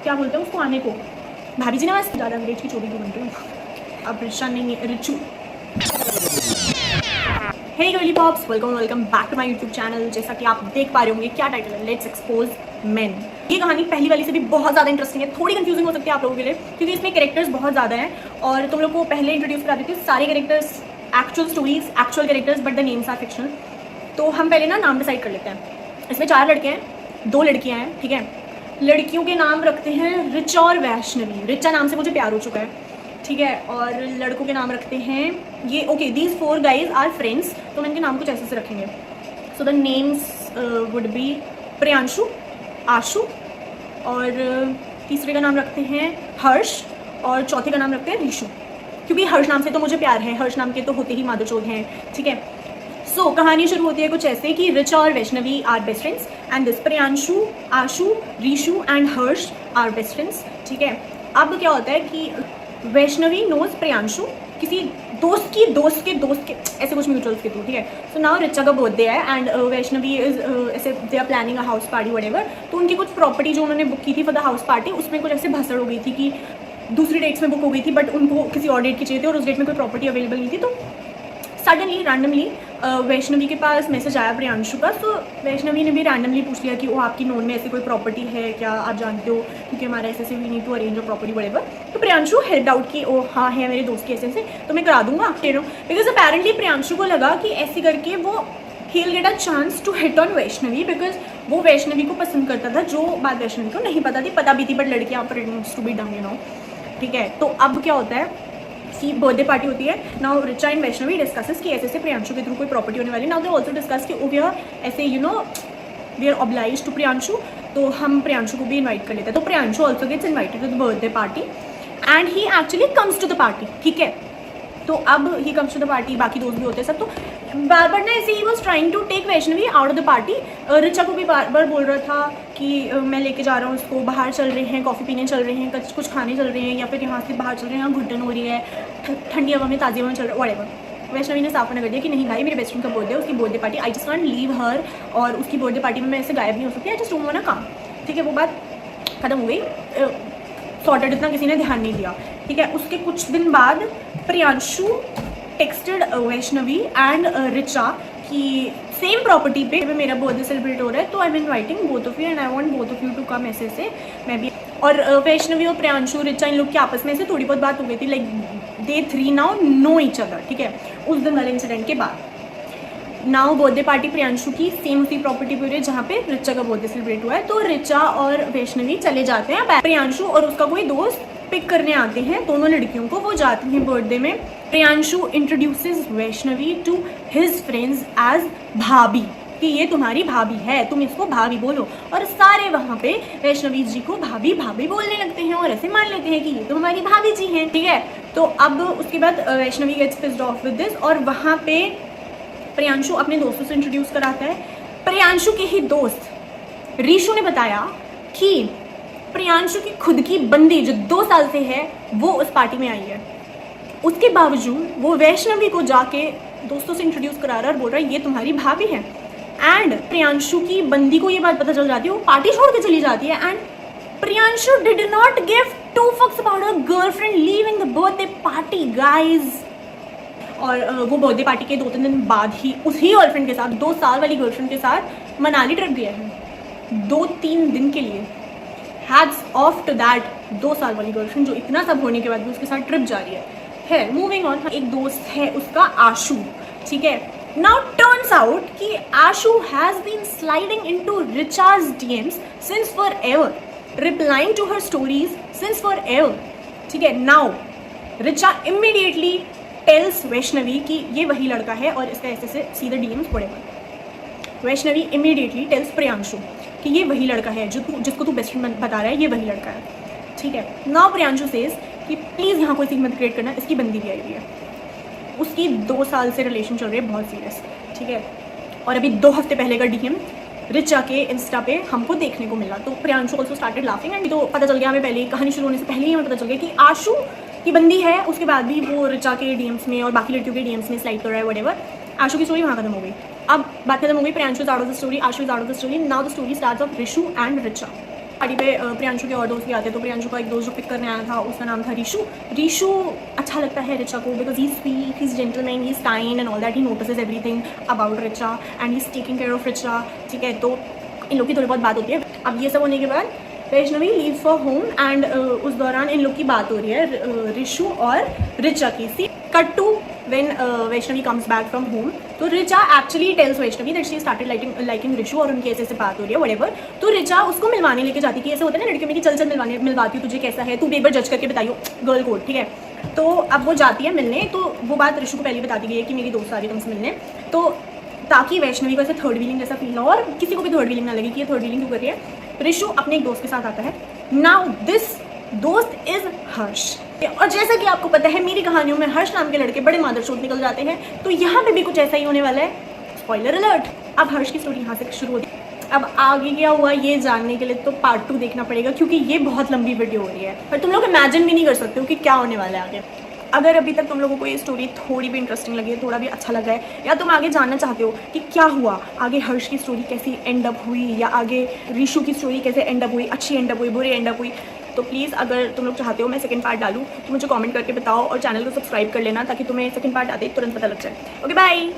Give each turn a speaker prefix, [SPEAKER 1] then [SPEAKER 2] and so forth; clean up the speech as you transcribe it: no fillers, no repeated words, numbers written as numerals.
[SPEAKER 1] क्या बोलते हैं उसको आने को, भाभी जी ने बस ज़्यादा अंग्रेज की चोरी क्यों बन रही हूँ, अब रिचा नहीं है Richu. Hey girly pops, welcome back to my YouTube channel. जैसा कि आप देख पा रहे होंगे क्या टाइटल है, लेट्स एक्सपोज मेन। ये कहानी पहली वाली से भी बहुत ज़्यादा इंटरेस्टिंग है, थोड़ी कंफ्यूजिंग हो सकती है आप लोगों के लिए क्योंकि इसमें कैरेक्टर्स बहुत ज़्यादा हैं और तुम लोग को पहले इंट्रोड्यूस करा देती हूँ सारे characters, actual stories, actual characters but the names are fictional. तो हम पहले ना नाम डिसाइड कर लेते हैं। इसमें 4 लड़के हैं, 2 लड़कियाँ हैं, ठीक है। लड़कियों के नाम रखते हैं रिचा और वैष्णवी। रिचा नाम से मुझे प्यार हो चुका है, ठीक है। और लड़कों के नाम रखते हैं ये, okay, these 4 guys are friends, तो हम इनके नाम कुछ ऐसे से रखेंगे। So the names would be Priyanshu, Ashu, और तीसरे का नाम रखते हैं हर्ष, और चौथे का नाम रखते हैं ऋषु, क्योंकि हर्ष नाम से तो मुझे प्यार है, हर्ष नाम के तो होते ही माधुचोद हैं, ठीक है। सो कहानी शुरू होती है कुछ ऐसे कि रिचा और Vaishnavi are best friends and this Priyanshu, Ashu, Rishu and Harsh are best friends, ठीक है। अब क्या होता है कि वैष्णवी नोज प्रियांशु किसी दोस्त के ऐसे कुछ म्यूचुअल्स के थ्रू, ठीक है। सो नाउ रिचा का बर्थडे है एंड वैष्णवी इज ऐसे they are planning a house party whatever. तो उनकी कुछ प्रॉपर्टी जो उन्होंने बुक की थी फॉर द हाउस पार्टी, उसमें कुछ ऐसे भसड़ हो गई थी कि दूसरी डेट्स में बुक हो गई थी बट उनको किसी और डेट की चाहिए थी और उस डेट में कोई प्रॉपर्टी अवेलेबल नहीं थी। तो सडनली रैंडमली वैष्णवी के पास मैसेज आया प्रियांशु का। तो वैष्णवी ने भी रैंडमली पूछ लिया कि वो आपकी नोन में ऐसी कोई प्रॉपर्टी है क्या, आप जानते हो क्योंकि हमारा ऐसे we need to arrange a property whatever. तो प्रियांशु हेल्प आउट कि ओ हाँ है मेरे दोस्त के ऐसे तो मैं करा दूंगा, बिकॉज अपेरेंटली प्रियांशु को लगा कि ऐसे करके वो he will get a chance to hit on Vaishnavi, because वो वैष्णवी को पसंद करता था, जो बात वैष्णवी को नहीं पता थी, पता भी थी बट लड़कियाँ pregnant to be done, you know, ठीक है। तो अब क्या होता है की बर्थडे पार्टी होती है। Now Richa and Vaishnavi discusses कि ऐसे प्रियांशु के थ्रू कोई प्रॉपर्टी होने वाली। नाउ दे आल्सो डिस्कस कि वी आर ऐसे you know we are oblige to Priyanshu, तो हम प्रियांशु को भी इनवाइट कर लेते हैं। तो Priyanshu also gets invited to the birthday party and he actually comes to the party, ठीक है। तो अब he comes to the party, बाकी दोस्त भी होते हैं सब। तो बार बार ना ऐसे he was trying to take Vaishnavi out of the party. Richa को भी बार बार बोल रहा था कि मैं लेके जा रहा हूँ उसको, बाहर चल रहे हैं, कॉफ़ी पीने चल रहे हैं, कुछ खाने चल रहे हैं, या फिर यहाँ से बाहर चल रहे हैं, यहाँ घुटन हो रही है, ठंडी हवा में, ताज़ी हवा में चल रहा है, व्हाटएवर। वैष्णवी ने साफ मना कर दिया कि नहीं भाई, मेरे बेस्ट फ्रेंड का बर्थडे है, उसकी birthday party, I just can't leave her, और उसकी बर्थडे पार्टी में मैं ऐसे गायब नहीं हो सकती, I just don't want to come, ठीक है। वो बात खत्म हो गई, सॉर्टेड, इतना किसी ने ध्यान नहीं दिया, ठीक है। उसके कुछ दिन बाद प्रियांशु टेक्सटेड वैष्णवी एंड रिचा की सेम प्रॉपर्टी पे मेरा बर्थडे सेलिब्रेट हो रहा है, तो I am inviting both of you and I want both of you to come, ऐसे से मैं भी। और वैष्णवी और प्रियांशु, रिचा, इन लोग के आपस में से थोड़ी बहुत बात हो गई थी, like they 3 now know each other, ठीक है, उस दिन वाले इंसिडेंट के बाद। नाउ बर्थडे पार्टी प्रियांशु की सेम उसी प्रॉपर्टी पे हुई है जहाँ पे रिचा का बर्थडे सेलिब्रेट हुआ है। तो रिचा और वैष्णवी चले जाते हैं, प्रियांशु और उसका कोई दोस्त पिक करने आते हैं दोनों लड़कियों को। वो जाती हैं बर्थडे में। Priyanshu introduces Vaishnavi to his friends as bhabhi, कि ये तुम्हारी भाभी है, तुम इसको भाभी बोलो। और सारे वहाँ पे वैष्णवी जी को भाभी भाभी बोलने लगते हैं और ऐसे मान लेते हैं कि ये तो हमारी भाभी जी हैं, ठीक है। तो अब उसके बाद Vaishnavi gets pissed off with this, और वहाँ पे प्रियांशु अपने दोस्तों से इंट्रोड्यूस कराता है। प्रियांशु के ही दोस्त ऋषु ने बताया कि प्रियांशु की खुद की बंदी जो 2 साल से है वो उस पार्टी में आई है। उसके बावजूद वो वैष्णवी को जाके दोस्तों से इंट्रोड्यूस करा रहा है और बोल रहा है ये तुम्हारी भाभी है। एंड प्रियांशु की बंदी को ये बात पता चल जाती है, वो पार्टी छोड़ के चली जाती है। And Priyanshu did not give 2 fucks about her girlfriend leaving the birthday party guys. और वो बर्थडे पार्टी के 2-3 दिन बाद ही उसी गर्लफ्रेंड के साथ, 2 साल वाली गर्लफ्रेंड के साथ मनाली ट्रिप गया है 2-3 दिन के लिए। हैट्स ऑफ टू दैट 2 साल वाली गर्लफ्रेंड जो इतना सब होने के बाद भी उसके साथ ट्रिप जा रही है। मूविंग ऑन, एक दोस्त है उसका आशु, ठीक है। नाउ टर्न्स आउट कि Ashu has been sliding into Richa's DMs since forever, replying to her stories since forever, ठीक है। Now Richa immediately tells Vaishnavi कि ये वही लड़का है और इसका ऐसे सीधे डीएम्स पड़ेगा। वैष्णवी इमीडिएटली टेल्स प्रियांशु कि ये वही लड़का है जिसको तू बेस्ट फ्रेंड बता रहा है, ये वही लड़का है, ठीक है। नाउ प्रियांशु सेज कि प्लीज़ यहाँ कोई सीन मत क्रिएट करना, इसकी बंदी भी आई हुई है, उसकी 2 साल से रिलेशन चल रही है, बहुत सीरियस, ठीक है। और अभी 2 हफ्ते पहले का डीएम रिचा के इंस्टा पे हमको देखने को मिला। तो Priyanshu also started laughing and तो पता चल गया हमें, पहले कहानी शुरू होने से पहले ही हमें पता चल गया कि आशु की बंदी है। उसके बाद भी वो रिचा के डीएम्स में और बाकी लड़कियों के डीएम्स में स्लाइड कर रहा है, व्हाटएवर। आशु की स्टोरी वहाँ खत्म हो गई। अब बात खत्म हो गई, Priyanshu is out of the story, Ashu is out of the story. Now the story starts of Rishu and Richa. Party पे प्रियांशु के और दोस्त भी आते हैं, तो प्रियांशु का एक दोस्त जो पिक करने आया था उसका नाम था ऋषु। ऋषु अच्छा लगता है रिचा को because he is sweet, he is gentleman, he is kind and all that, he notices everything about Richa and he is taking care of Richa, ठीक है। तो इन लोग की थोड़ी बहुत बात होती है। अब ये सब होने के बाद Vaishnavi leave for home and उस दौरान इन लोग की बात हो रही है ऋषु और रिचा की। See cut to when Vaishnavi comes back from home, तो Richa actually tells Vaishnavi that she started liking Rishu और उनकी ऐसे बात हो रही है व्हाटएवर। तो रिचा उसको मिलवाने लेके जाती कि ऐसे होता है ना लड़कियों में कि चल मिलवाती हूँ तुझे, कैसा है तू भी एक बार जज करके बताइयो, गर्ल कोड, ठीक है। तो अब वो जाती है मिलने, तो वो बात ऋषु को पहले बता दी गई है कि मेरी दोस्त आ रही है तुमसे मिलने, तो ताकि वैष्णवी को ऐसे थर्ड व्हीलिंग जैसा फील हो और किसी को भी थर्ड व्हीलिंग ना लगे कि ये थर्ड व्हीलिंग क्यों कर रही है। ऋषु अपने एक दोस्त के साथ आता है। नाउ दिस दोस्त इज हर्ष, और जैसा कि आपको पता है मेरी कहानियों में हर्ष नाम के लड़के बड़े मादरचोद निकल जाते हैं, तो यहाँ पे भी कुछ ऐसा ही होने वाला है। Spoiler alert. अब हर्ष की स्टोरी यहाँ से शुरू होती है। अब आगे क्या हुआ ये जानने के लिए तो पार्ट 2 देखना पड़ेगा, क्योंकि ये बहुत लंबी वीडियो हो रही है और तुम लोग इमेजिन भी नहीं कर सकते हो कि क्या होने वाला है आगे। अगर अभी तक तुम लोगों को ये स्टोरी थोड़ी भी इंटरेस्टिंग लगी है, थोड़ा भी अच्छा लगा है, या तुम आगे जानना चाहते हो कि क्या हुआ आगे, हर्ष की स्टोरी कैसी एंड अप हुई या आगे ऋषु की स्टोरी कैसे एंड अप हुई, अच्छी एंड अप हुई, बुरी एंड अप हुई, तो प्लीज़ अगर तुम लोग चाहते हो मैं सेकंड पार्ट डालूँ तो मुझे कमेंट करके बताओ और चैनल को सब्सक्राइब कर लेना ताकि तुम्हें सेकंड पार्ट आते ही तुरंत पता लग जाए। Okay bye.